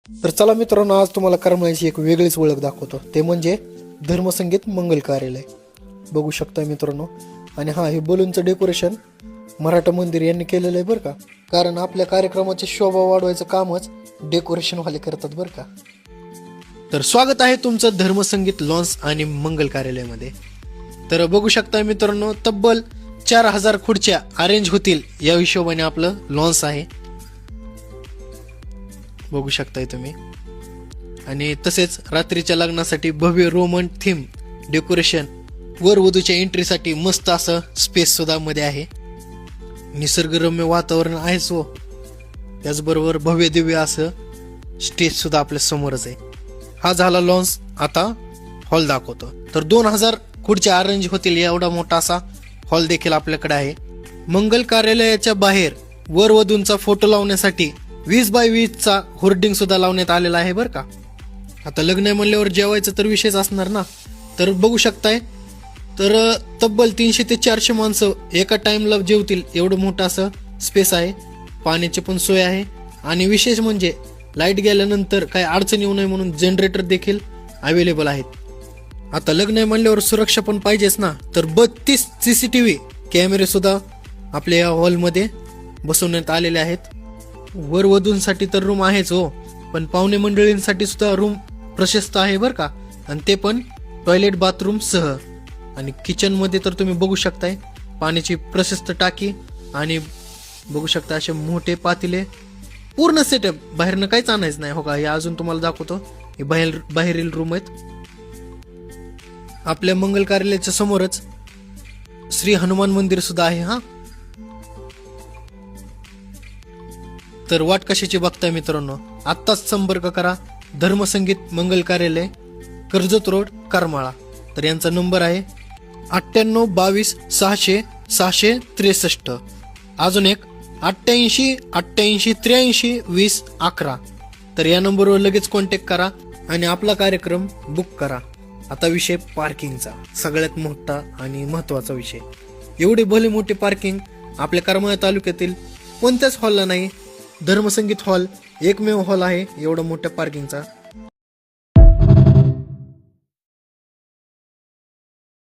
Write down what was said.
तर चला मित्रांनो, आज तुम्हाला करमाळ्याची एक वेगळीच ओळख दाखवतो, ते म्हणजे धर्मसंगीत मंगल कार्यालय. बघू शकता मित्रांनो. आणि हे बलूनचं डेकोरेशन मराठा मंदिर यांनी केलेलं आहे बरं का. कारण आपल्या कार्यक्रमाची शोभा वाढवायचं कामच डेकोरेशन वाले करतात बरं का. तर स्वागत आहे तुमचं धर्मसंगीत लॉन्स आणि मंगल कार्यालयामध्ये. तर बघू शकता मित्रांनो, तब्बल 4000 खुर्च्या अरेंज होतील या हिशोबाने आपलं लॉन्स आहे. बघू शकताय तुम्ही. आणि तसेच रात्रीच्या लग्नासाठी भव्य रोमन थीम डेकोरेशन, वर वधूच्या एंट्रीसाठी मस्त असं स्पेस सुद्धा मध्ये आहे. निसर्गरम्य वातावरण आहेच हो, त्याचबरोबर भव्य दिव्य असं स्टेज सुद्धा आपल्या समोरच आहे. हा झाला लॉन्स. आता हॉल दाखवतो. तर 2000 खुर्च्या अरेंज होतील एवढा मोठा असा हॉल देखील आपल्याकडे आहे. मंगल कार्यालयाच्या बाहेर वर वधूंचा फोटो लावण्यासाठी 20x20 होर्डिंग सुद्धा लावण्यात आलेला आहे बरं का. आता लग्न म्हणल्यावर जेवायचं तर विषयच असणार ना. तर बघू शकताय, तर तब्बल 300 ते 400 माणसं एका टाइमला जेवतील एवढं मोठं असं स्पेस आहे. पाण्याची पण सोय आहे. आणि विशेष म्हणजे लाईट गेल्यानंतर काही अडचण येऊ नये म्हणून जनरेटर देखील अवेलेबल आहेत. आता लग्न म्हणल्यावर सुरक्षा पण पाहिजेच ना. तर 32 CCTV कॅमेरे सुद्धा आपल्या या हॉलमध्ये बसवण्यात आलेले आहेत. वर वधूंसाठी तर रूम आहेच हो, पण पाहुणे मंडळींसाठी सुद्धा रूम प्रशस्त आहे बरं का. आणि ते पण टॉयलेट बाथरूम सह. आणि किचन मध्ये तर तुम्ही बघू शकताय पाण्याची प्रशस्त टाकी आणि बघू शकता असे मोठे पातेले, पूर्ण सेटअप. बाहेरनं काहीच आणायचं नाही हो का. हे अजून तुम्हाला दाखवतो. हे बाहेरील रूम आहेत. आपल्या मंगल कार्यालयाच्या समोरच श्री हनुमान मंदिर सुद्धा आहे. तर वाट कशाची बघताय मित्रांनो, आत्ताच संपर्क करा. धर्मसंगीत मंगल कार्यालय, कर्जत रोड, करमाळा. तर यांचा नंबर आहे 98 22 600 663. अजून एक 88 88 83 20 11. तर या नंबरवर लगेच कॉन्टॅक्ट करा आणि आपला कार्यक्रम बुक करा. आता विषय पार्किंगचा, सगळ्यात मोठा आणि महत्वाचा विषय. एवढे भले मोठे पार्किंग आपल्या करमाळा तालुक्यातील कोणत्याच हॉलला नाही. धर्मसंगीत हॉल एकमेव हॉल आहे एवढा मोठ्या पार्किंगचा.